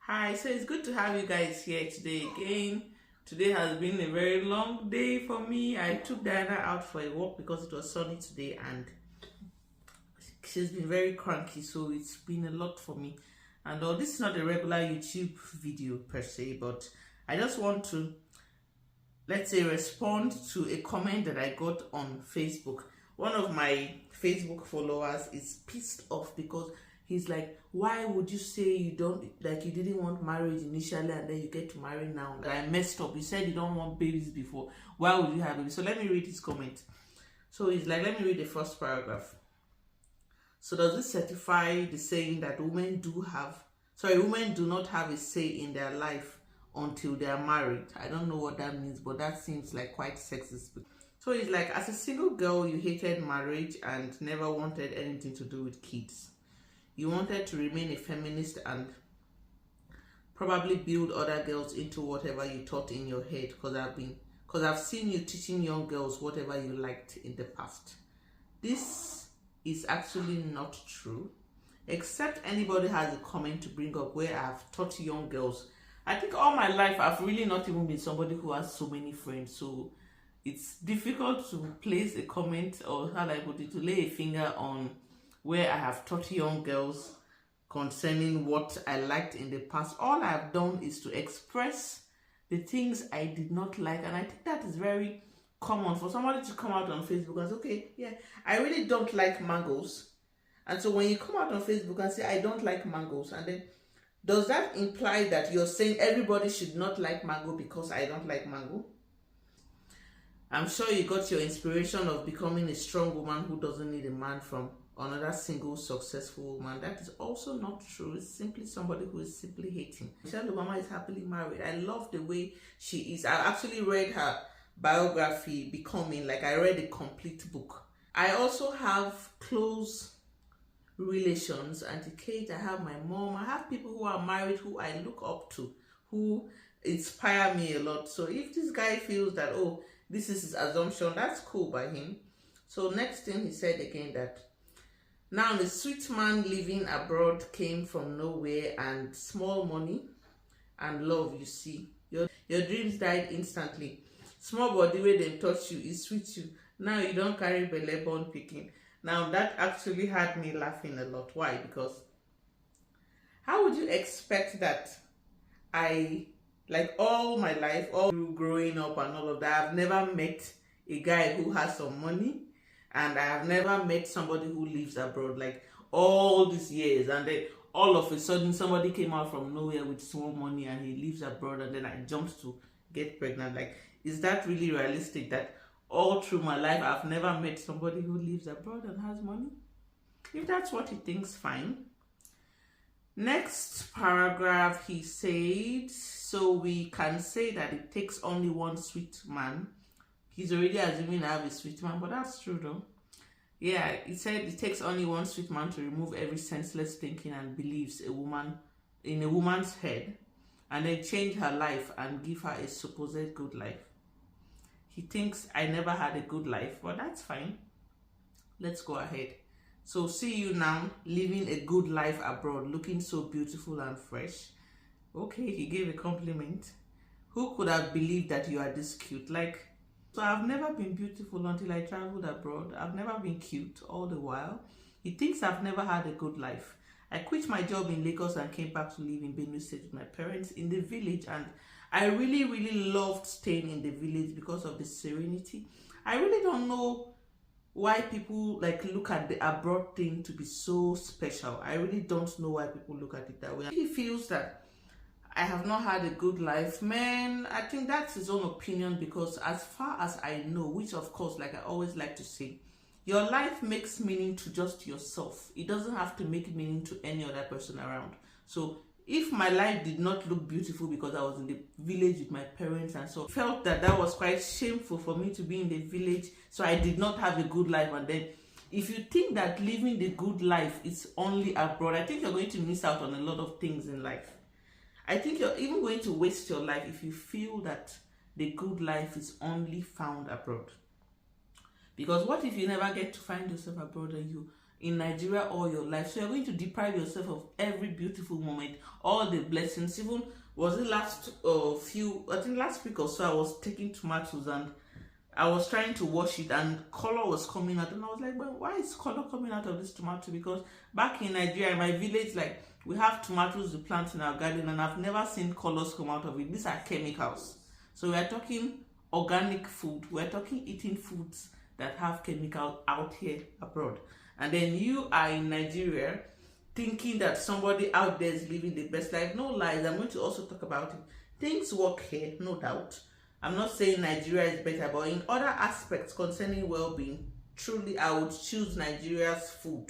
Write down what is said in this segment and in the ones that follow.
Hi, so it's good to have you guys here today again. Today has been a very long day for me. I took Diana out for a walk because it was sunny today and she's been very cranky, so it's been a lot for me. And this is not a regular YouTube video per se, but I just want to, let's say, respond to a comment that I got on Facebook. One of my Facebook followers is pissed off because he's like, why would you say you didn't want marriage initially and then you get to marry now? I messed up. You said you don't want babies before. Why would you have babies? So let me read his comment. So he's like, let me read the first paragraph. So does this certify the saying that women do not have a say in their life until they are married? I don't know what that means, but that seems like quite sexist. So he's like, as a single girl, you hated marriage and never wanted anything to do with kids. You wanted to remain a feminist and probably build other girls into whatever you thought in your head, because I've seen you teaching young girls whatever you liked in the past. This is actually not true, except anybody has a comment to bring up where I've taught young girls. I think all my life I've really not even been somebody who has so many friends, so it's difficult to place a comment or to lay a finger on where I have taught young girls concerning what I liked in the past. All I have done is to express the things I did not like, and I think that is very common for somebody to come out on Facebook and say, okay, yeah, I really don't like mangoes. And so when you come out on Facebook and say, I don't like mangoes, and then does that imply that you're saying everybody should not like mango because I don't like mango? I'm sure you got your inspiration of becoming a strong woman who doesn't need a man from another single successful woman. That is also not true. It's simply somebody who is simply hating. Michelle Obama is happily married. I love the way she is. I actually read her biography, Becoming. Like, I read a complete book. I also have close relations. Auntie Kate, I have my mom. I have people who are married who I look up to, who inspire me a lot. So if this guy feels that, oh, this is his assumption, that's cool by him. So next thing he said again that, now the sweet man living abroad came from nowhere and small money and love, you see. Your dreams died instantly. Small body where they touch you, it sweet you. Now you don't carry belle born picking. Now that actually had me laughing a lot. Why? Because how would you expect that like all my life, all through growing up and all of that, I've never met a guy who has some money, and I have never met somebody who lives abroad, like all these years, and then all of a sudden somebody came out from nowhere with small money and he lives abroad, and then I jumped to get pregnant. Like, is that really realistic that all through my life I've never met somebody who lives abroad and has money? If that's what he thinks, fine. Next paragraph, he said, so we can say that it takes only one sweet man. He's already assuming I have a sweet man, but that's true though. Yeah, he said it takes only one sweet man to remove every senseless thinking and beliefs in a woman's head, and then change her life and give her a supposed good life. He thinks I never had a good life, but that's fine. Let's go ahead. So see you now, living a good life abroad, looking so beautiful and fresh. Okay, he gave a compliment. Who could have believed that you are this cute? Like, so I've never been beautiful until I traveled abroad. I've never been cute all the while. He thinks I've never had a good life. I quit my job in Lagos and came back to live in Benue State with my parents in the village, and I really, really loved staying in the village because of the serenity. I really don't know why people look at the abroad thing to be so special. I really don't know why people look at it that way. He feels that I have not had a good life. Man, I think that's his own opinion, because as far as I know, which of course, like I always like to say, your life makes meaning to just yourself. It doesn't have to make meaning to any other person around. So if my life did not look beautiful because I was in the village with my parents, and so felt that was quite shameful for me to be in the village, so I did not have a good life. And then if you think that living the good life is only abroad, I think you're going to miss out on a lot of things in life. I think you're even going to waste your life if you feel that the good life is only found abroad. Because what if you never get to find yourself abroad and in Nigeria all your life. So you're going to deprive yourself of every beautiful moment, all the blessings. Even was it last I think last week or so, I was taking tomatoes and I was trying to wash it and color was coming out, and I was like, well, why is color coming out of this tomato? Because back in Nigeria, in my village, like, we have tomatoes we plant in our garden, and I've never seen colors come out of it. These are chemicals. So we're talking organic food. We're talking eating foods that have chemicals out here abroad. And then you are in Nigeria thinking that somebody out there is living the best life. No lies. I'm going to also talk about it. Things work here, no doubt. I'm not saying Nigeria is better, but in other aspects concerning well-being, truly I would choose Nigeria's food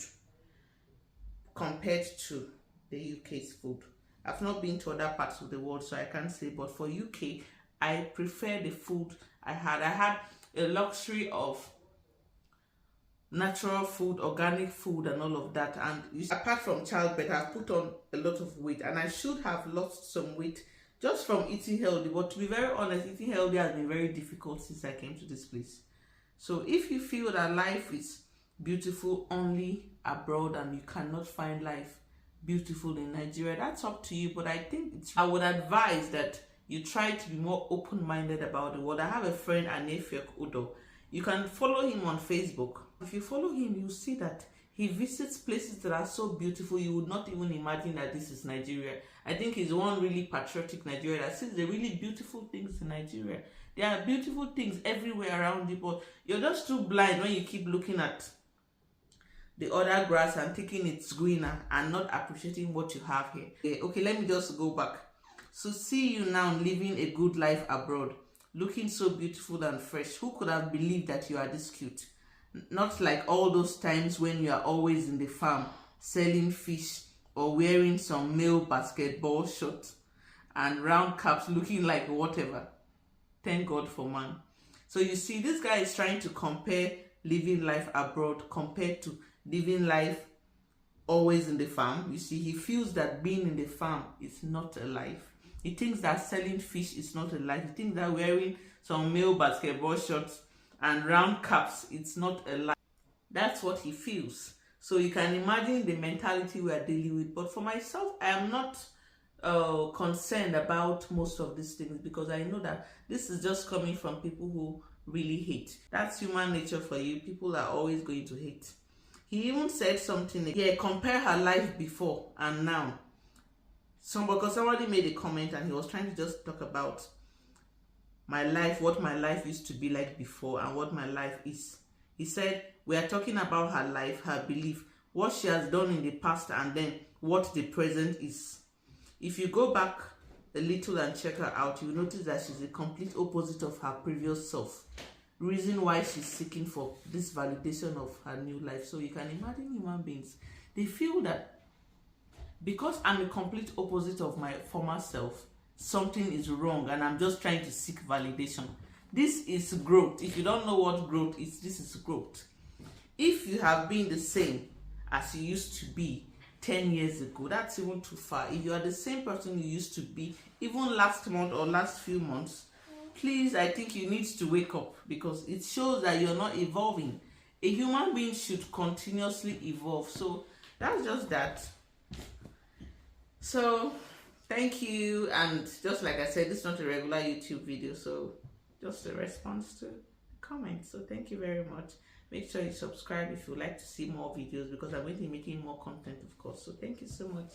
compared to the UK's food. I've not been to other parts of the world, so I can't say, but for UK, I prefer the food I had. I had a luxury of natural food, organic food, and all of that. And apart from childbirth, I've put on a lot of weight, and I should have lost some weight just from eating healthy. But to be very honest, eating healthy has been very difficult since I came to this place. So if you feel that life is beautiful only abroad and you cannot find life beautiful in Nigeria, that's up to you. But I think I would advise that you try to be more open-minded about the world. I have a friend, Anefiok Udo. You can follow him on Facebook. If you follow him, you see that he visits places that are so beautiful you would not even imagine that this is Nigeria. I think he's one really patriotic Nigeria that sees the really beautiful things in Nigeria. There are beautiful things everywhere around you, but you're just too blind when you keep looking at the other grass and thinking it's greener and not appreciating what you have here. Okay, let me just go back. So see you now living a good life abroad, looking so beautiful and fresh. Who could have believed that you are this cute? Not like all those times when you are always in the farm selling fish or wearing some male basketball shorts and round caps looking like whatever. Thank God for man. So you see, this guy is trying to compare living life abroad compared to living life always in the farm. You see, he feels that being in the farm is not a life. He thinks that selling fish is not a life. He thinks that wearing some male basketball shorts and round caps, it's not a life. That's what he feels. So you can imagine the mentality we are dealing with. But for myself, I am not concerned about most of these things, because I know that this is just coming from people who really hate. That's human nature for you. People are always going to hate. He even said something, yeah, compare her life before and now. Because somebody made a comment and he was trying to just talk about my life, what my life used to be like before and what my life is. He said, we are talking about her life, her belief, what she has done in the past, and then what the present is. If you go back a little and check her out, you notice that she's the complete opposite of her previous self. Reason why she's seeking for this validation of her new life. So you can imagine human beings, they feel that because I'm a complete opposite of my former self, something is wrong and I'm just trying to seek validation. This is growth. If you don't know what growth is, this is growth. If you have been the same as you used to be 10 years ago, that's even too far. If you are the same person you used to be even last month or last few months, please, I think you need to wake up, because it shows that you're not evolving. A human being should continuously evolve. So that's just that. So thank you. And just like I said, this is not a regular YouTube video, so just a response to comments. So thank you very much. Make sure you subscribe if you would like to see more videos, because I'm going to be making more content, of course. So thank you so much.